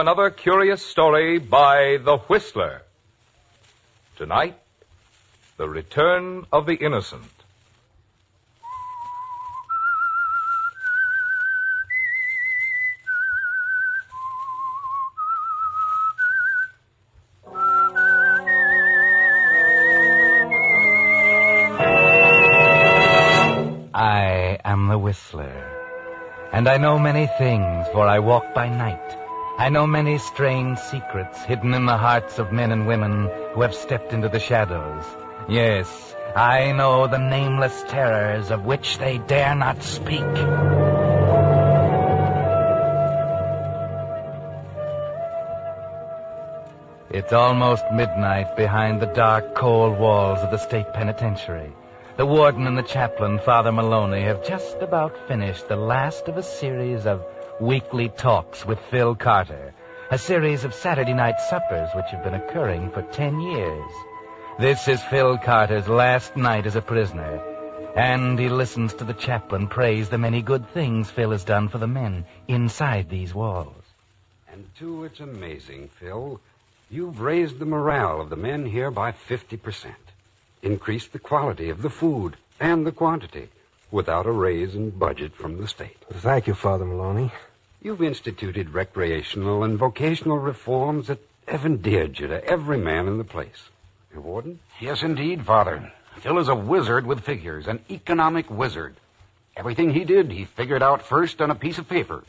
Another curious story by The Whistler. Tonight, The Return of the Innocent. I am the Whistler, and I know many things, for I walk by night. I know many strange secrets hidden in the hearts of men and women who have stepped into the shadows. Yes, I know the nameless terrors of which they dare not speak. It's almost midnight behind the dark, cold walls of the state penitentiary. The warden and the chaplain, Father Maloney, have just about finished the last of a series of weekly talks with Phil Carter, a series of Saturday night suppers which have been occurring for 10 years. This is Phil Carter's last night as a prisoner, and he listens to the chaplain praise the many good things Phil has done for the men inside these walls. And, too, it's amazing, Phil. You've raised the morale of the men here by 50%, increased the quality of the food and the quantity, without a raise in budget from the state. Thank you, Father Maloney. You've instituted recreational and vocational reforms that have endeared you to every man in the place. Your warden? Yes, indeed, Father. Phil is a wizard with figures, an economic wizard. Everything he did, he figured out first on a piece of paper.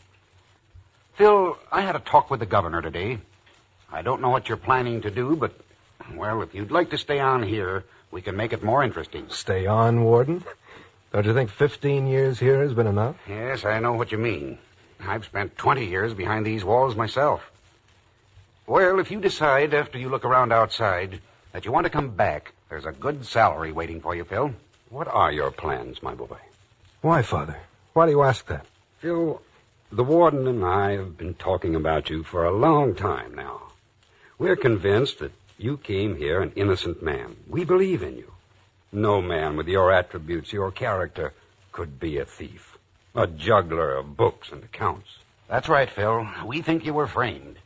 Phil, I had a talk with the governor today. I don't know what you're planning to do, but, well, if you'd like to stay on here, we can make it more interesting. Stay on, Warden? Don't you think 15 years here has been enough? Yes, I know what you mean. I've spent 20 years behind these walls myself. Well, if you decide after you look around outside that you want to come back, there's a good salary waiting for you, Phil. What are your plans, my boy? Why, Father? Why do you ask that? Phil, the warden and I have been talking about you for a long time now. We're convinced that you came here an innocent man. We believe in you. No man with your attributes, your character, could be a thief, a juggler of books and accounts. That's right, Phil. We think you were framed.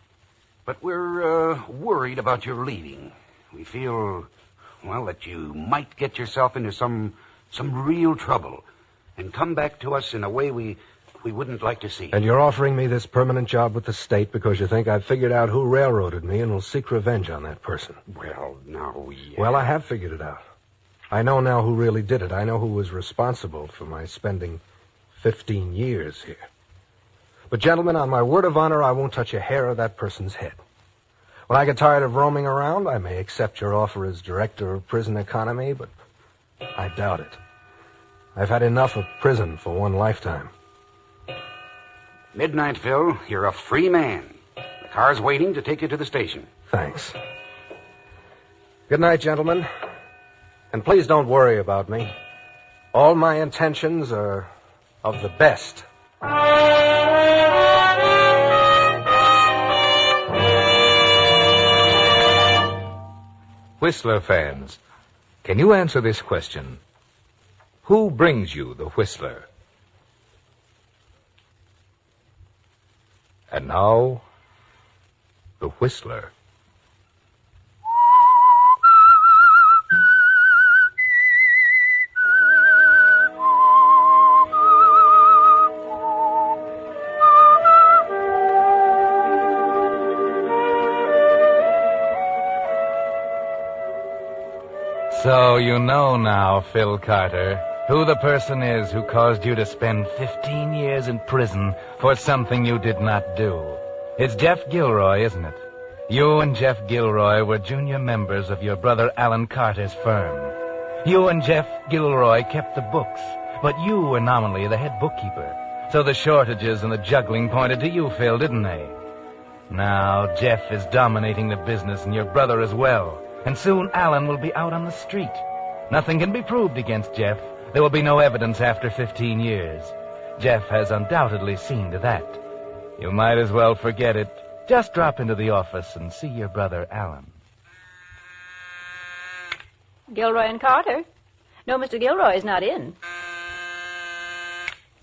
But we're worried about your leaving. We feel, well, that you might get yourself into some real trouble and come back to us in a way we wouldn't like to see. And you're offering me this permanent job with the state because you think I've figured out who railroaded me and will seek revenge on that person. Well, now Well, I have figured it out. I know now who really did it. I know who was responsible for my spending 15 years here. But, gentlemen, on my word of honor, I won't touch a hair of that person's head. When I get tired of roaming around, I may accept your offer as director of prison economy, but I doubt it. I've had enough of prison for one lifetime. Midnight, Phil. You're a free man. The car's waiting to take you to the station. Thanks. Good night, gentlemen. And please don't worry about me. All my intentions are of the best. Whistler fans, can you answer this question? Who brings you the Whistler? And now, the Whistler. So you know now, Phil Carter, who the person is who caused you to spend 15 years in prison for something you did not do. It's Jeff Gilroy, isn't it? You and Jeff Gilroy were junior members of your brother Alan Carter's firm. You and Jeff Gilroy kept the books, but you were nominally the head bookkeeper. So the shortages and the juggling pointed to you, Phil, didn't they? Now Jeff is dominating the business and your brother as well. And soon Alan will be out on the street. Nothing can be proved against Jeff. There will be no evidence after 15 years. Jeff has undoubtedly seen to that. You might as well forget it. Just drop into the office and see your brother Alan. Gilroy and Carter. No, Mr. Gilroy is not in.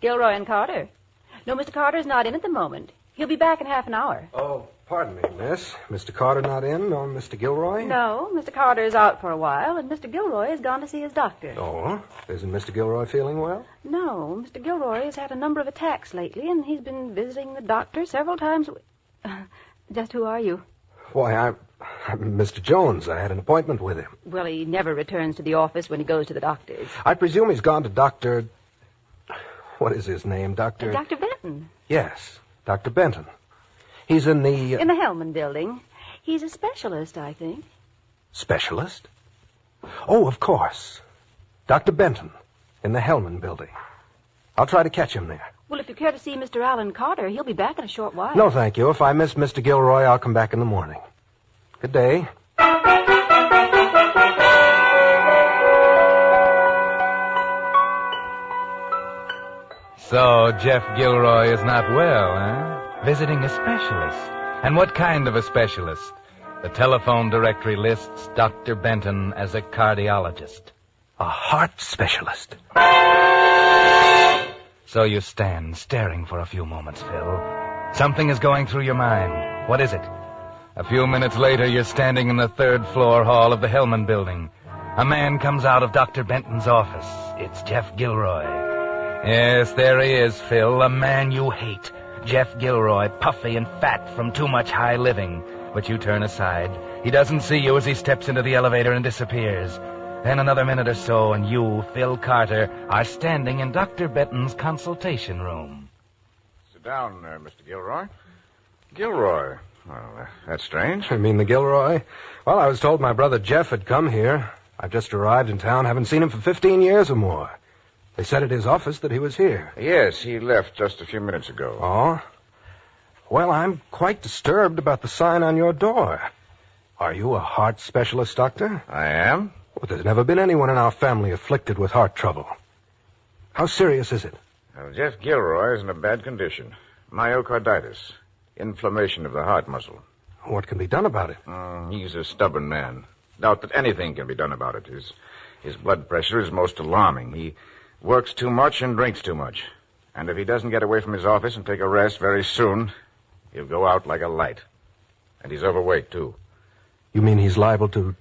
Gilroy and Carter. No, Mr. Carter's not in at the moment. He'll be back in half an hour. Oh, pardon me, miss. Mr. Carter not in, nor Mr. Gilroy? No, Mr. Carter is out for a while, and Mr. Gilroy has gone to see his doctor. Oh, isn't Mr. Gilroy feeling well? No, Mr. Gilroy has had a number of attacks lately, and he's been visiting the doctor several times. Just who are you? Why, I'm Mr. Jones. I had an appointment with him. Well, he never returns to the office when he goes to the doctor's. I presume he's gone to Dr. What is his name, Dr.? Dr. Benton. Yes, Dr. Benton. He's in the... In the Hellman building. He's a specialist, I think. Specialist? Oh, of course. Dr. Benton, in the Hellman building. I'll try to catch him there. Well, if you care to see Mr. Alan Carter, he'll be back in a short while. No, thank you. If I miss Mr. Gilroy, I'll come back in the morning. Good day. So, Jeff Gilroy is not well, eh? Visiting a specialist. And what kind of a specialist? The telephone directory lists Dr. Benton as a cardiologist. A heart specialist. So you stand staring for a few moments, Phil. Something is going through your mind. What is it? A few minutes later, you're standing in the third-floor hall of the Hellman building. A man comes out of Dr. Benton's office. It's Jeff Gilroy. Yes, there he is, Phil, a man you hate. Jeff Gilroy, puffy and fat from too much high living. But you turn aside. He doesn't see you as he steps into the elevator and disappears. Then another minute or so, and you, Phil Carter, are standing in Dr. Benton's consultation room. Sit down, Mr. Gilroy. Gilroy? Well, that's strange. I mean the Gilroy? Well, I was told my brother Jeff had come here. I've just arrived in town, haven't seen him for 15 years or more. They said at his office that he was here. Yes, he left just a few minutes ago. Oh? Well, I'm quite disturbed about the sign on your door. Are you a heart specialist, doctor? I am? Well, there's never been anyone in our family afflicted with heart trouble. How serious is it? Well, Jeff Gilroy is in a bad condition. Myocarditis. Inflammation of the heart muscle. What can be done about it? He's a stubborn man. Doubt that anything can be done about it. His blood pressure is most alarming. He works too much and drinks too much. And if he doesn't get away from his office and take a rest very soon, he'll go out like a light. And he's overweight, too. You mean he's liable to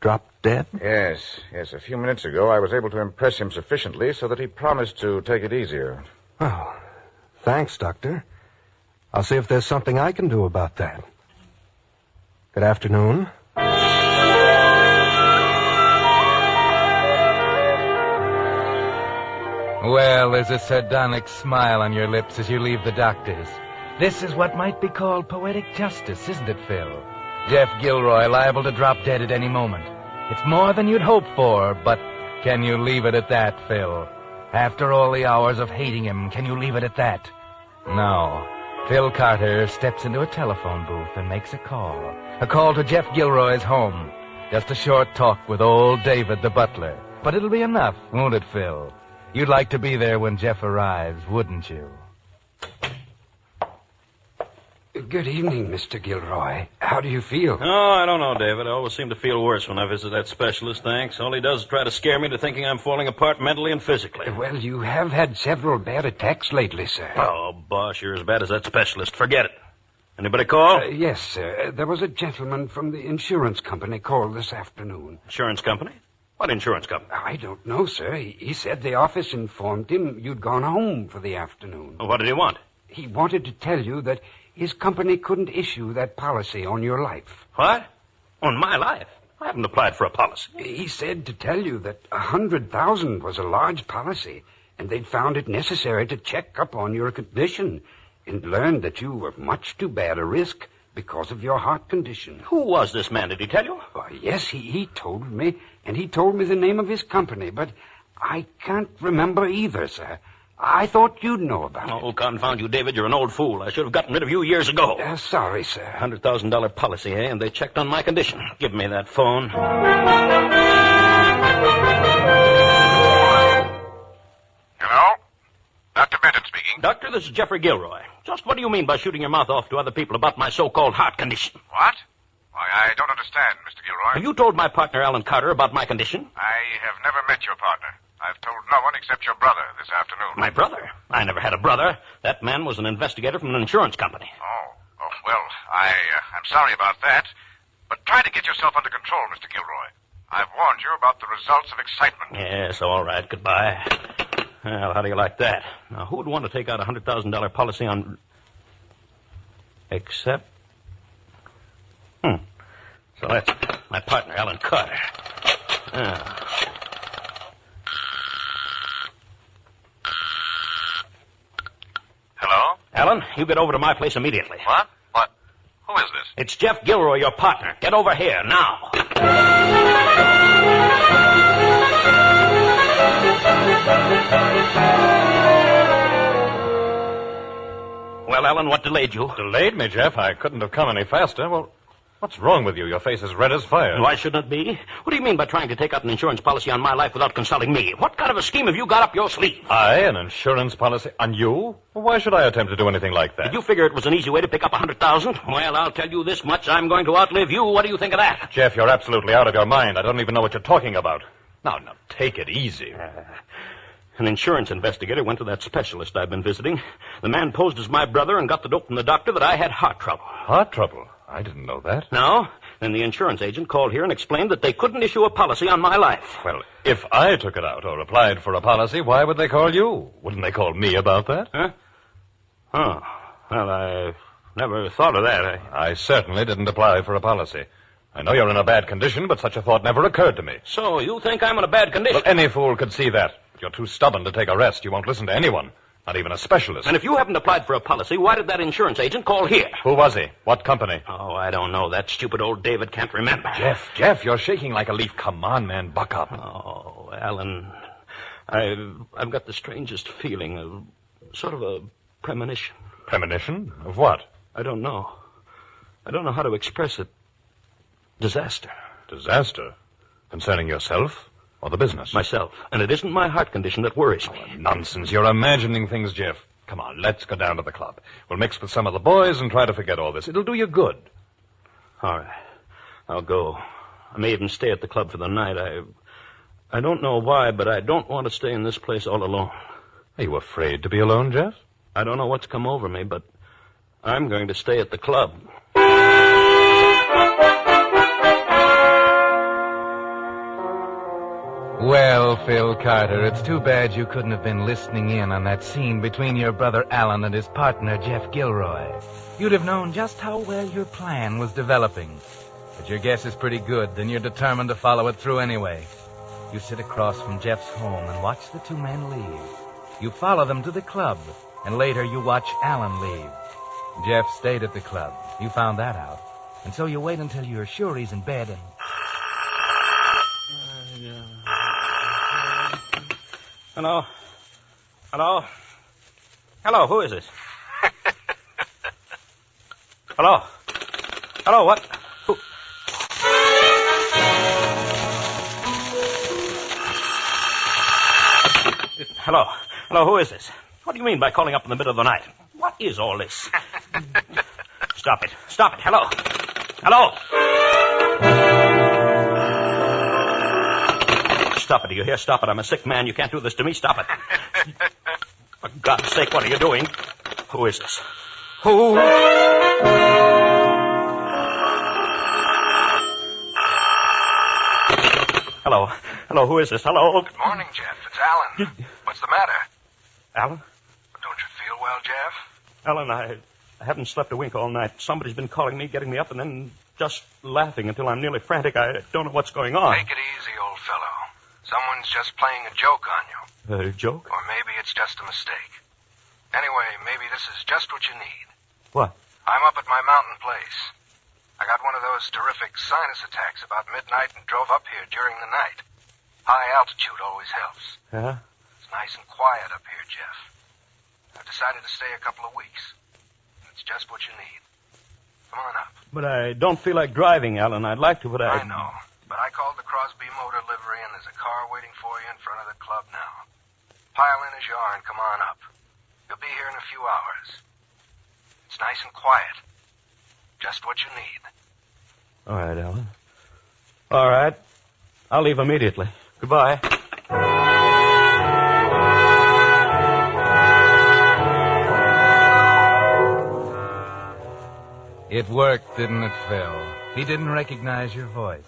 drop dead? Yes. A few minutes ago, I was able to impress him sufficiently so that he promised to take it easier. Oh, thanks, Doctor. I'll see if there's something I can do about that. Good afternoon. Well, there's a sardonic smile on your lips as you leave the doctor's. This is what might be called poetic justice, isn't it, Phil? Jeff Gilroy liable to drop dead at any moment. It's more than you'd hope for, but can you leave it at that, Phil? After all the hours of hating him, can you leave it at that? No. Phil Carter steps into a telephone booth and makes a call. A call to Jeff Gilroy's home. Just a short talk with old David the butler. But it'll be enough, won't it, Phil? You'd like to be there when Jeff arrives, wouldn't you? Good evening, Mr. Gilroy. How do you feel? Oh, I don't know, David. I always seem to feel worse when I visit that specialist, thanks. All he does is try to scare me into thinking I'm falling apart mentally and physically. Well, you have had several bad attacks lately, sir. Oh, boss, you're as bad as that specialist. Forget it. Anybody call? Yes, sir. There was a gentleman from the insurance company called this afternoon. Insurance company? What insurance company? I don't know, sir. He said the office informed him you'd gone home for the afternoon. Well, what did he want? He wanted to tell you that his company couldn't issue that policy on your life. What? On my life? I haven't applied for a policy. He said to tell you that 100,000 was a large policy, and they'd found it necessary to check up on your condition and learned that you were much too bad a risk because of your heart condition. Who was this man? Did he tell you? Yes, he told me, and he told me the name of his company, but I can't remember either, sir. I thought you'd know about it. Oh, confound you, David. You're an old fool. I should have gotten rid of you years ago. Sorry, sir. $100,000 policy, eh? And they checked on my condition. Give me that phone. Hello? Dr. Benton speaking. Dr. Say, this is Jeffrey Gilroy. Just what do you mean by shooting your mouth off to other people about my so-called heart condition? What? Why, I don't understand, Mr. Gilroy. Have you told my partner, Alan Carter, about my condition? I have never met your partner. I've told no one except your brother this afternoon. My brother? I never had a brother. That man was an investigator from an insurance company. Oh, well, I'm sorry about that. But try to get yourself under control, Mr. Gilroy. I've warned you about the results of excitement. Yes, all right. Goodbye. Well, how do you like that? Now, who would want to take out a $100,000 policy on... Except... So that's my partner, Alan Carter. Hello? Alan, you get over to my place immediately. What? Who is this? It's Jeff Gilroy, your partner. Get over here, now. Well, Alan, what delayed you? Delayed me, Jeff? I couldn't have come any faster. Well, what's wrong with you? Your face is red as fire. Why shouldn't it be? What do you mean by trying to take out an insurance policy on my life without consulting me? What kind of a scheme have you got up your sleeve? An insurance policy on you? Well, why should I attempt to do anything like that? Did you figure it was an easy way to pick up $100,000? Well, I'll tell you this much. I'm going to outlive you. What do you think of that? Jeff, you're absolutely out of your mind. I don't even know what you're talking about. Now, take it easy. An insurance investigator went to that specialist I've been visiting. The man posed as my brother and got the dope from the doctor that I had heart trouble. Heart trouble? I didn't know that. No? Then the insurance agent called here and explained that they couldn't issue a policy on my life. Well, if I took it out or applied for a policy, why would they call you? Wouldn't they call me about that? Huh? Oh. Well, I never thought of that. I certainly didn't apply for a policy. I know you're in a bad condition, but such a thought never occurred to me. So you think I'm in a bad condition? Well, any fool could see that. If you're too stubborn to take a rest, you won't listen to anyone, not even a specialist. And if you haven't applied for a policy, why did that insurance agent call here? Who was he? What company? Oh, I don't know. That stupid old David can't remember. Jeff, you're shaking like a leaf. Come on, man, buck up. Oh, Alan, I've got the strangest feeling, sort of a premonition. Premonition? Of what? I don't know. I don't know how to express it. Disaster. Disaster? Concerning yourself or the business? Myself. And it isn't my heart condition that worries me. Oh, nonsense. You're imagining things, Jeff. Come on, let's go down to the club. We'll mix with some of the boys and try to forget all this. It'll do you good. All right. I'll go. I may even stay at the club for the night. I don't know why, but I don't want to stay in this place all alone. Are you afraid to be alone, Jeff? I don't know what's come over me, but I'm going to stay at the club. Well, Phil Carter, it's too bad you couldn't have been listening in on that scene between your brother Alan and his partner, Jeff Gilroy. You'd have known just how well your plan was developing. But your guess is pretty good, and you're determined to follow it through anyway. You sit across from Jeff's home and watch the two men leave. You follow them to the club, and later you watch Alan leave. Jeff stayed at the club. You found that out. And so you wait until you're sure he's in bed and... Hello? Hello? Hello, who is this? Hello? Hello, what? Who? Hello? Hello, who is this? What do you mean by calling up in the middle of the night? What is all this? Stop it. Stop it. Hello? Hello? Stop it, do you hear? Stop it. I'm a sick man. You can't do this to me. Stop it. For God's sake, what are you doing? Who is this? Who? Hello. Hello, who is this? Hello? Good morning, Jeff. It's Alan. What's the matter? Alan? Don't you feel well, Jeff? Alan, I haven't slept a wink all night. Somebody's been calling me, getting me up, and then just laughing until I'm nearly frantic. I don't know what's going on. Take it easy, old fellow. Someone's just playing a joke on you. A joke? Or maybe it's just a mistake. Anyway, maybe this is just what you need. What? I'm up at my mountain place. I got one of those terrific sinus attacks about midnight and drove up here during the night. High altitude always helps. Yeah? It's nice and quiet up here, Jeff. I've decided to stay a couple of weeks. It's just what you need. Come on up. But I don't feel like driving, Alan. I'd like to, but I know. But I called the Crosby Motor Livery, and there's a car waiting for you in front of the club now. Pile in as you are and come on up. You'll be here in a few hours. It's nice and quiet. Just what you need. All right, Alan. All right. I'll leave immediately. Goodbye. It worked, didn't it, Phil? He didn't recognize your voice.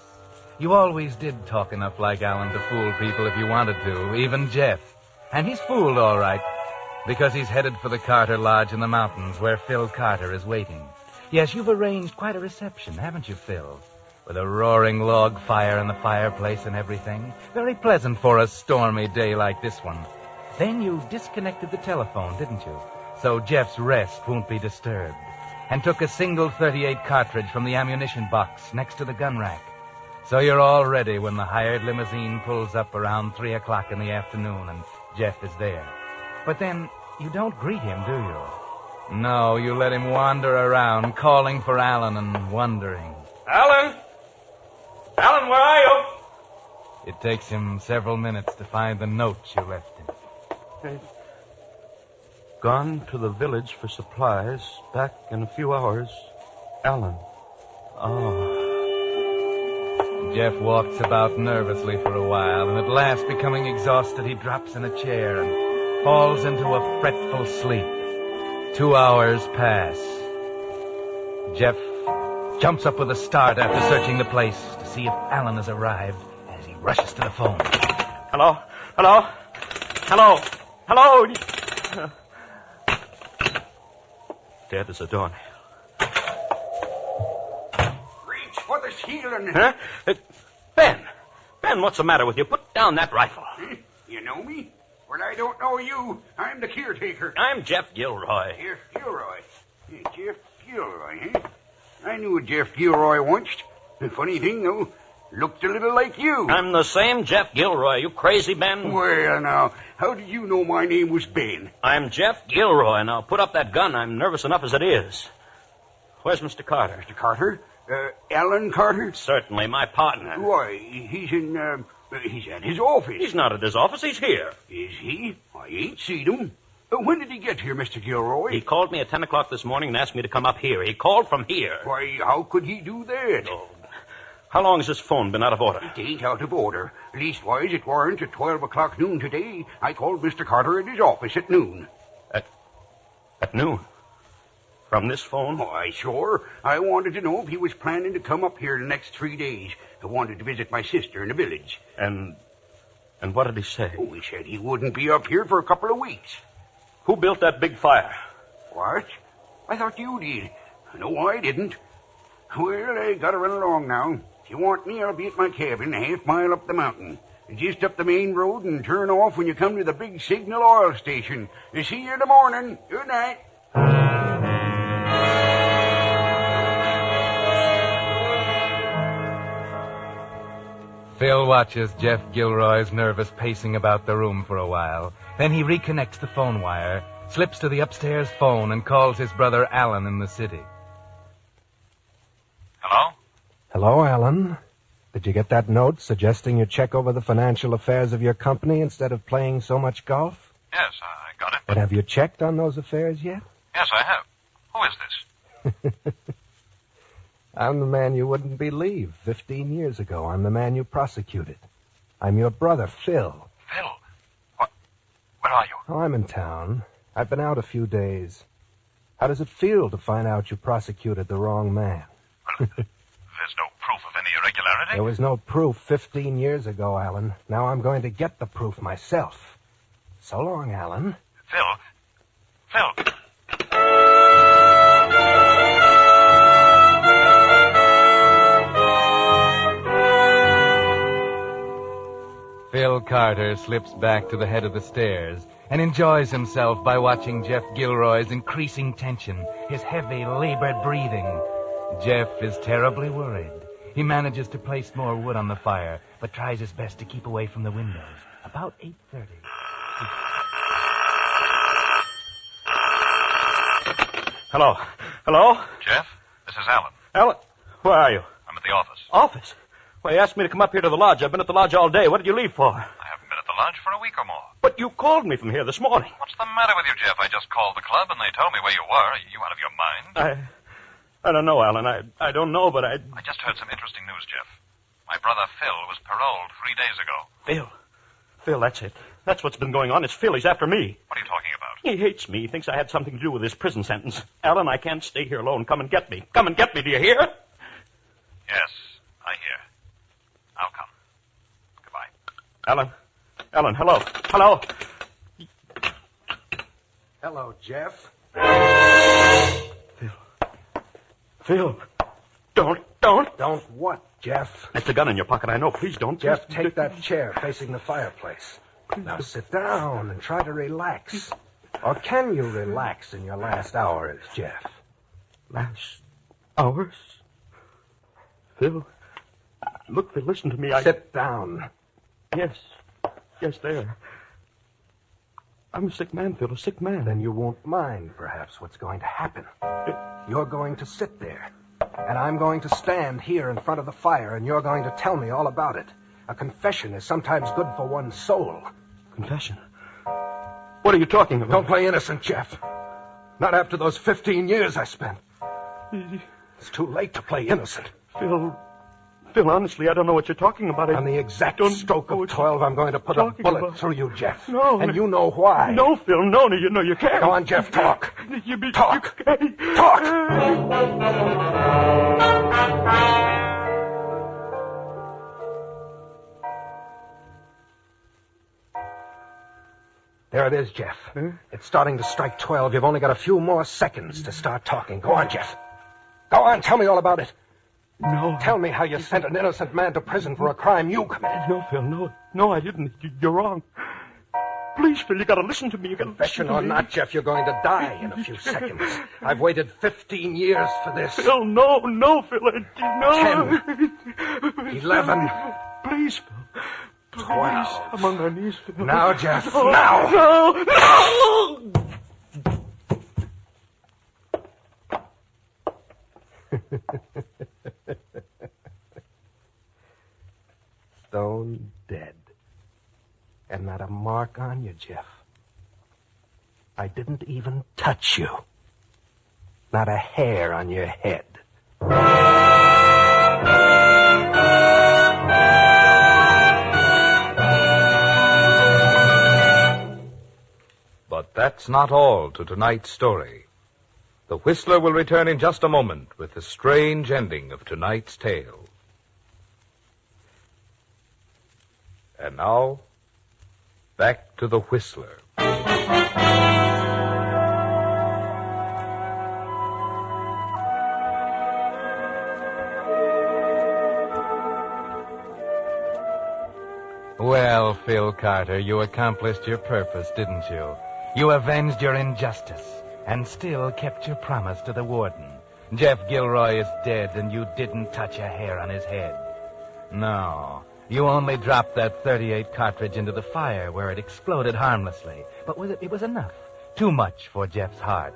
You always did talk enough like Alan to fool people if you wanted to, even Jeff. And he's fooled all right, because he's headed for the Carter Lodge in the mountains where Phil Carter is waiting. Yes, you've arranged quite a reception, haven't you, Phil? With a roaring log fire in the fireplace and everything. Very pleasant for a stormy day like this one. Then you disconnected the telephone, didn't you? So Jeff's rest won't be disturbed. And took a single .38 cartridge from the ammunition box next to the gun rack. So you're all ready when the hired limousine pulls up around 3 o'clock in the afternoon and Jeff is there. But then you don't greet him, do you? No, you let him wander around, calling for Alan and wondering. Alan! Alan, where are you? It takes him several minutes to find the note you left him. Gone to the village for supplies. Back in a few hours. Alan. Oh. Jeff walks about nervously for a while, and at last, becoming exhausted, he drops in a chair and falls into a fretful sleep. 2 hours pass. Jeff jumps up with a start after searching the place to see if Alan has arrived as he rushes to the phone. Hello? Hello? Hello? Hello? Dead as a doornail. Reach for the ceiling. Huh? Ben, what's the matter with you? Put down that rifle. You know me? Well, I don't know you. I'm the caretaker. I'm Jeff Gilroy. Jeff Gilroy. Jeff Gilroy, eh? I knew a Jeff Gilroy once. The funny thing, though, looked a little like you. I'm the same Jeff Gilroy. You crazy, Ben? Well, now, how did you know my name was Ben? I'm Jeff Gilroy. Now, put up that gun. I'm nervous enough as it is. Where's Mr. Carter? Mr. Carter? Alan Carter? Certainly, my partner. Why, he's at his office. He's not at his office. He's here. Is he? I ain't seen him. When did he get here, Mr. Gilroy? He called me at 10 o'clock this morning and asked me to come up here. He called from here. Why, how could he do that? Oh. How long has this phone been out of order? It ain't out of order. Leastwise, it weren't at 12 o'clock noon today. I called Mr. Carter at his office at noon. At noon? From this phone? Why, sure. I wanted to know if he was planning to come up here the next 3 days. I wanted to visit my sister in the village. And what did he say? Oh, he said he wouldn't be up here for a couple of weeks. Who built that big fire? What? I thought you did. No, I didn't. Well, I gotta run along now. If you want me, I'll be at my cabin, a half-mile up the mountain. Just up the main road and turn off when you come to the big Signal oil station. See you in the morning. Good night. Phil watches Jeff Gilroy's nervous pacing about the room for a while. Then he reconnects the phone wire, slips to the upstairs phone, and calls his brother Alan in the city. Hello? Hello, Alan. Did you get that note suggesting you check over the financial affairs of your company instead of playing so much golf? Yes, I got it. But have you checked on those affairs yet? Yes, I have. Who is this? I'm the man you wouldn't believe. 15 years ago, I'm the man you prosecuted. I'm your brother, Phil. Phil? Where are you? Oh, I'm in town. I've been out a few days. How does it feel to find out you prosecuted the wrong man? Well, there's no proof of any irregularity. There was no proof 15 years ago, Alan. Now I'm going to get the proof myself. So long, Alan. Phil. Phil Carter slips back to the head of the stairs and enjoys himself by watching Jeff Gilroy's increasing tension, his heavy, labored breathing. Jeff is terribly worried. He manages to place more wood on the fire, but tries his best to keep away from the windows. About 8:30. Hello? Hello? Jeff, this is Alan. Alan? Where are you? I'm at the office. Office? Well, you asked me to come up here to the lodge. I've been at the lodge all day. What did you leave for? I haven't been at the lodge for a week or more. But you called me from here this morning. What's the matter with you, Jeff? I just called the club and they told me where you were. Are you out of your mind? I don't know, Alan. I don't know, but I just heard some interesting news, Jeff. My brother Phil was paroled 3 days ago. Phil, that's it. That's what's been going on. It's Phil. He's after me. What are you talking about? He hates me. He thinks I had something to do with his prison sentence. Alan, I can't stay here alone. Come and get me. Come and get me. Do you hear? Yes, I hear. I'll come. Goodbye. Alan, hello. Hello. Hello, Jeff. Phil. Don't. Don't what, Jeff? That's the gun in your pocket, I know. Please don't. Jeff, take that chair facing the fireplace. Now sit down and try to relax. Or can you relax in your last hours, Jeff? Last hours? Phil. Look, Phil, listen to me. Sit down. Yes, there. I'm a sick man, Phil, a sick man. Then you won't mind, perhaps, what's going to happen. You're going to sit there, and I'm going to stand here in front of the fire, and you're going to tell me all about it. A confession is sometimes good for one's soul. Confession? What are you talking about? Don't play innocent, Jeff. Not after those 15 years I spent. It's too late to play innocent. Phil, honestly, I don't know what you're talking about. On the exact stroke of 12, I'm going to put a bullet through you, Jeff. No. And you know why. No, Phil, no, you can't. Go on, Jeff, talk. Talk. You Talk. There it is, Jeff. Huh? It's starting to strike 12. You've only got a few more seconds to start talking. Go on, Jeff. Go on, tell me all about it. No. Tell me how you sent an innocent man to prison for a crime you committed. No, Phil, no, I didn't. You're wrong. Please, Phil, you gotta listen to me. Confession or not, Jeff, you're going to die in a few seconds. I've waited 15 years for this. Phil, no, Phil, no. 10, 11. Please, Phil. Please, 12. I'm on my knees, Phil. Now, Jeff, no, now. No! Stone dead. And not a mark on you, Jeff. I didn't even touch you. Not a hair on your head. But that's not all to tonight's story. The Whistler will return in just a moment with the strange ending of tonight's tale. And now, back to the Whistler. Well, Phil Carter, you accomplished your purpose, didn't you? You avenged your injustice and still kept your promise to the warden. Jeff Gilroy is dead, and you didn't touch a hair on his head. No, you only dropped that .38 cartridge into the fire where it exploded harmlessly. But it was enough. Too much for Jeff's heart.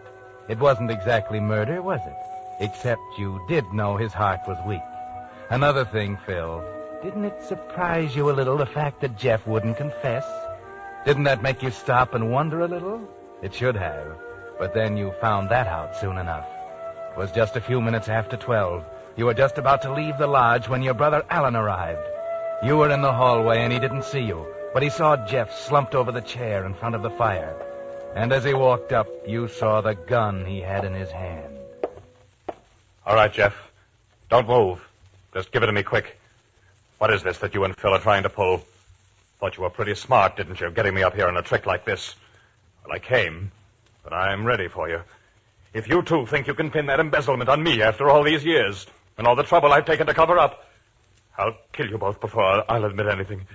It wasn't exactly murder, was it? Except you did know his heart was weak. Another thing, Phil, didn't it surprise you a little, the fact that Jeff wouldn't confess? Didn't that make you stop and wonder a little? It should have. But then you found that out soon enough. It was just a few minutes after 12. You were just about to leave the lodge when your brother Alan arrived. You were in the hallway and he didn't see you, but he saw Jeff slumped over the chair in front of the fire. And as he walked up, you saw the gun he had in his hand. All right, Jeff. Don't move. Just give it to me quick. What is this that you and Phil are trying to pull? Thought you were pretty smart, didn't you, getting me up here on a trick like this? Well, I came, but I'm ready for you. If you two think you can pin that embezzlement on me after all these years, and all the trouble I've taken to cover up, I'll kill you both before I'll admit anything.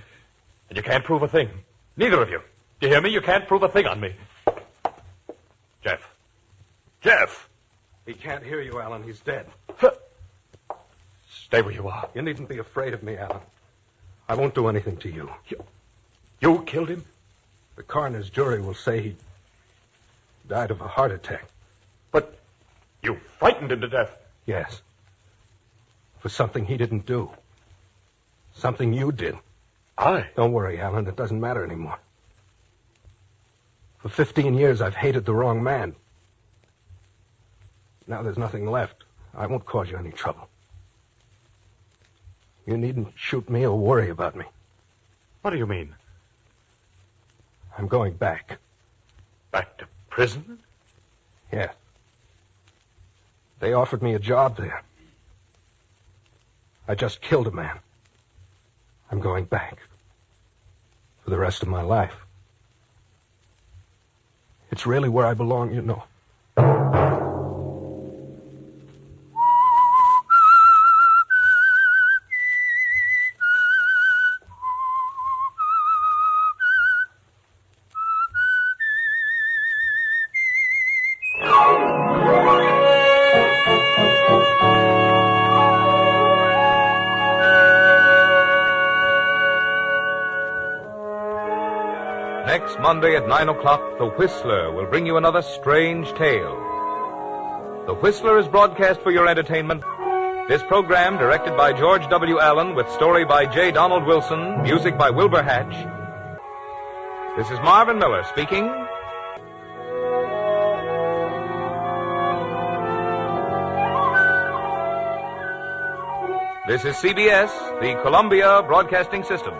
And you can't prove a thing. Neither of you. Do you hear me? You can't prove a thing on me. Jeff. Jeff! He can't hear you, Alan. He's dead. Stay where you are. You needn't be afraid of me, Alan. I won't do anything to you. You killed him? The coroner's jury will say he died of a heart attack. But you frightened him to death. Yes. For something he didn't do. Something you did. I? Don't worry, Alan. It doesn't matter anymore. For 15 years, I've hated the wrong man. Now there's nothing left. I won't cause you any trouble. You needn't shoot me or worry about me. What do you mean? I'm going back. Back to prison? Yes. They offered me a job there. I just killed a man. I'm going back. For the rest of my life. It's really where I belong, you know. Next Monday at 9 o'clock, The Whistler will bring you another strange tale. The Whistler is broadcast for your entertainment. This program, directed by George W. Allen, with story by J. Donald Wilson, music by Wilbur Hatch. This is Marvin Miller speaking. This is CBS, the Columbia Broadcasting System.